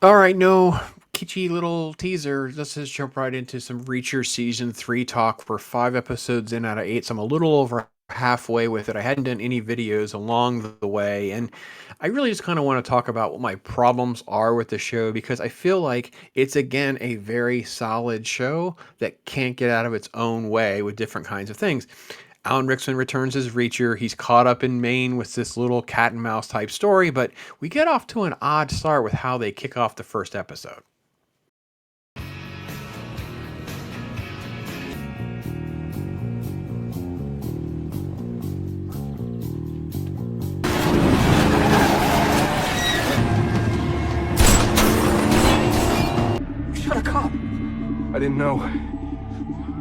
All right, no kitschy little teaser. Let's just jump right into some Reacher season 3 talk. We're 5 episodes in out of 8, so I'm a little over halfway with it. I hadn't done any videos along the way, and I really just kind of want to talk about what my problems are with the show because I feel like it's again a very solid show that can't get out of its own way with different kinds of things. Alan Rickman returns as Reacher. He's caught up in Maine with this little cat and mouse type story, but we get off to an odd start with how they kick off the first episode. Shot a cop. I didn't know.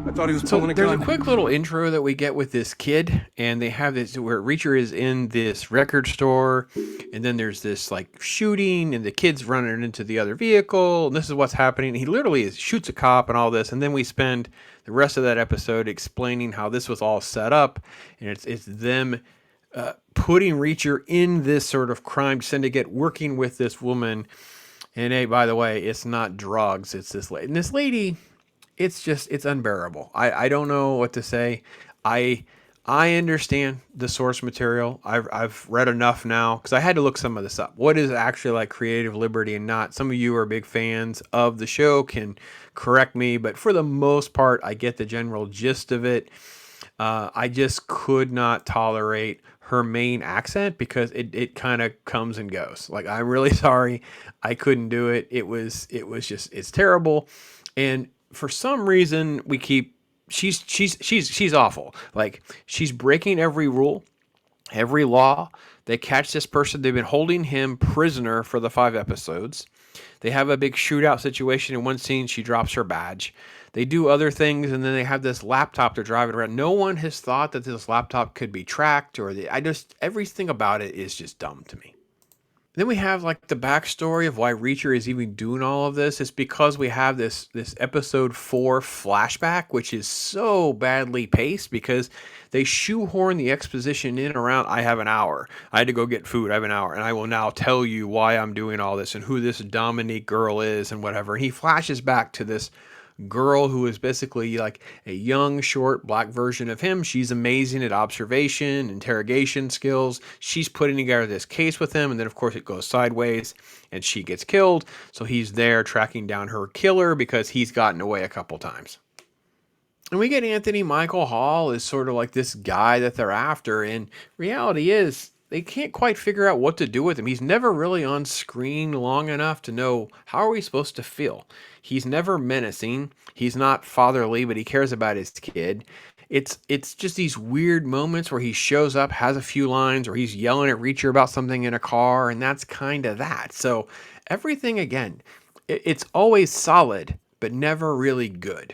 I thought he was So pulling a there's a gun. quick little intro that we get with this kid, and they have this where Reacher is in this record store, and then there's this like shooting, and the kid's running into the other vehicle, and this is what's happening. He literally shoots a cop and all this, and then we spend the rest of that episode explaining how this was all set up, and it's them putting Reacher in this sort of crime syndicate, working with this woman. And hey, by the way, it's not drugs. It's this lady. And this lady, it's unbearable. I don't know what to say. I I understand the source material. I've read enough now because I had to look some of this up. What is actually like creative liberty and not? Some of you are big fans of the show, can correct me, but for the most part, I get the general gist of it. I just could not tolerate her main accent because it kind of comes and goes. Like, I'm really sorry, I couldn't do it. It was just, it's terrible. And for some reason we keep, she's awful. Like, she's breaking every rule, every law. They catch this person. They've been holding him prisoner for the 5 episodes. They have a big shootout situation. In one scene, she drops her badge. They do other things, and then they have this laptop they're driving around. No one has thought that this laptop could be tracked, or everything about it is just dumb to me. Then we have like the backstory of why Reacher is even doing all of this. It's because we have this episode 4 flashback, which is so badly paced because they shoehorn the exposition in around, I have an hour. I had to go get food. I have an hour, and I will now tell you why I'm doing all this and who this Dominique girl is and whatever. And he flashes back to this girl who is basically like a young, short, black version of him. She's amazing at observation, interrogation skills. She's putting together this case with him, and then, of course, it goes sideways and she gets killed. So he's there tracking down her killer because he's gotten away a couple times. And we get Anthony Michael Hall as sort of like this guy that they're after. And reality is, they can't quite figure out what to do with him. He's never really on screen long enough to know how are we supposed to feel. He's never menacing. He's not fatherly, but he cares about his kid. It's just these weird moments where he shows up, has a few lines, or he's yelling at Reacher about something in a car, and that's kind of that. So everything again, it's always solid, but never really good.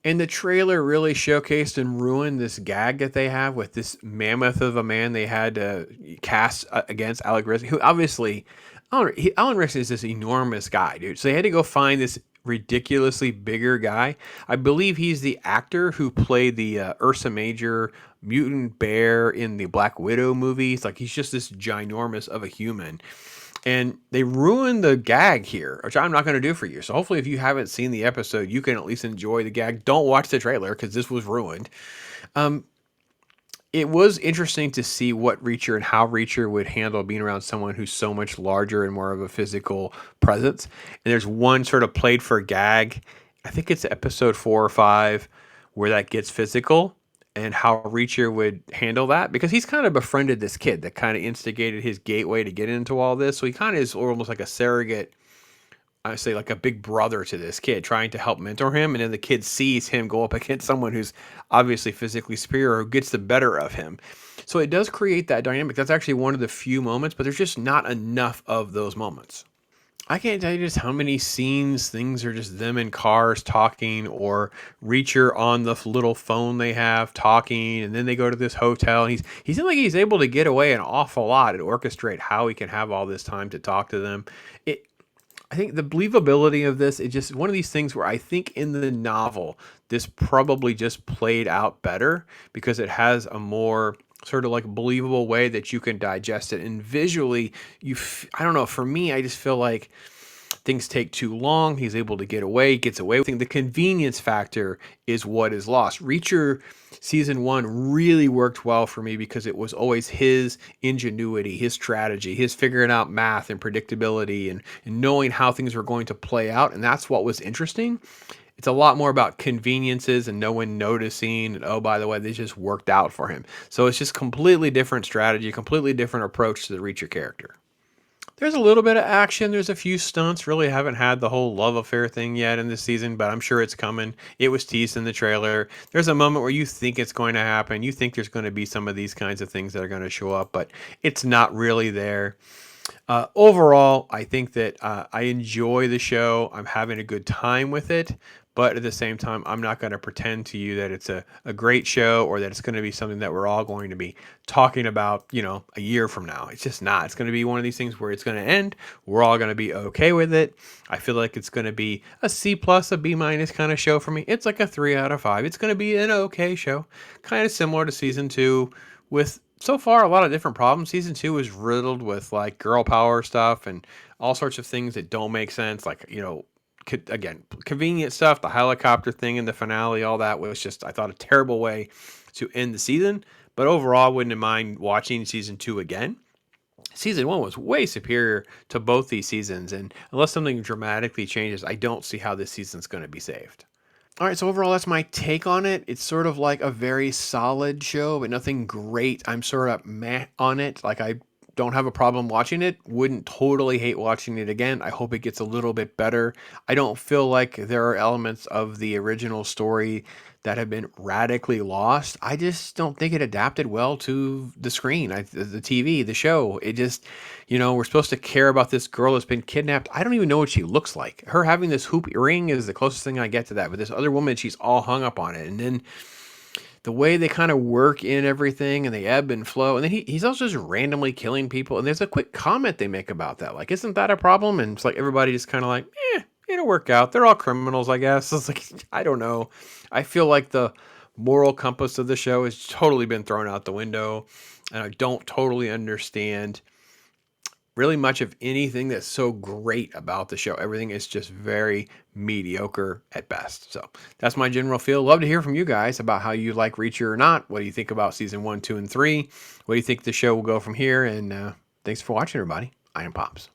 And the trailer really showcased and ruined this gag that they have with this mammoth of a man they had to cast against Alec Risky, who obviously, Alan Rickman is this enormous guy, dude. So they had to go find this ridiculously bigger guy. I believe he's the actor who played the Ursa Major mutant bear in the Black Widow movies. Like, he's just this ginormous of a human. And they ruined the gag here, which I'm not going to do for you. So hopefully, if you haven't seen the episode, you can at least enjoy the gag. Don't watch the trailer because this was ruined. It was interesting to see what Reacher and how Reacher would handle being around someone who's so much larger and more of a physical presence. And there's one sort of played for gag. I think it's episode 4 or 5 where that gets physical and how Reacher would handle that because he's kind of befriended this kid that kind of instigated his gateway to get into all this. So he kind of is almost like a surrogate, I say like a big brother to this kid, trying to help mentor him. And then the kid sees him go up against someone who's obviously physically superior or gets the better of him. So it does create that dynamic. That's actually one of the few moments, but there's just not enough of those moments. I can't tell you just how many scenes things are just them in cars talking or Reacher on the little phone they have talking, and then they go to this hotel. And he seems like he's able to get away an awful lot and orchestrate how he can have all this time to talk to them. It I think the believability of this is just one of these things where I think in the novel, this probably just played out better because it has a more sort of like believable way that you can digest it. And visually, I don't know, for me, I just feel like things take too long. He's able to get away, gets away with things. The convenience factor is what is lost. Reacher season 1 really worked well for me because it was always his ingenuity, his strategy, his figuring out math and predictability and knowing how things were going to play out. And that's what was interesting. It's a lot more about conveniences and no one noticing. And, oh, by the way, they just worked out for him. So it's just completely different strategy, completely different approach to the Reacher character. There's a little bit of action. There's a few stunts. Really haven't had the whole love affair thing yet in this season, but I'm sure it's coming. It was teased in the trailer. There's a moment where you think it's going to happen. You think there's going to be some of these kinds of things that are going to show up, but it's not really there. Overall, I think that I enjoy the show. I'm having a good time with it. But at the same time, I'm not going to pretend to you that it's a great show or that it's going to be something that we're all going to be talking about, a year from now. It's just not. It's going to be one of these things where it's going to end. We're all going to be okay with it. I feel like it's going to be a C plus, a B minus kind of show for me. It's like a 3 out of 5. It's going to be an okay show. Kind of similar to season 2 with so far a lot of different problems. Season 2 is riddled with like girl power stuff and all sorts of things that don't make sense. Like, again, convenient stuff, the helicopter thing in the finale, all that was just, I thought, a terrible way to end the season. But overall, I wouldn't mind watching season 2 again. Season 1 was way superior to both these seasons, and unless something dramatically changes, I don't see how this season's going to be saved. All right, so overall, that's my take on it. It's sort of like a very solid show, but nothing great. I'm sort of meh on it. Like, I don't have a problem watching it. Wouldn't totally hate watching it again. I hope it gets a little bit better. I don't feel like there are elements of the original story that have been radically lost. I just don't think it adapted well to the screen, the TV, the show. It just, we're supposed to care about this girl that's been kidnapped. I don't even know what she looks like. Her having this hoop earring is the closest thing I get to that. But this other woman, she's all hung up on it. And then the way they kind of work in everything and they ebb and flow. And then he's also just randomly killing people. And there's a quick comment they make about that. Like, isn't that a problem? And it's like everybody just kind of like, it'll work out. They're all criminals, I guess. It's like, I don't know. I feel like the moral compass of the show has totally been thrown out the window. And I don't totally understand really much of anything that's so great about the show. Everything is just very mediocre at best. So that's my general feel. Love to hear from you guys about how you like Reacher or not. What do you think about season 1, 2, and 3? What do you think the show will go from here? And thanks for watching, everybody. I am Pops.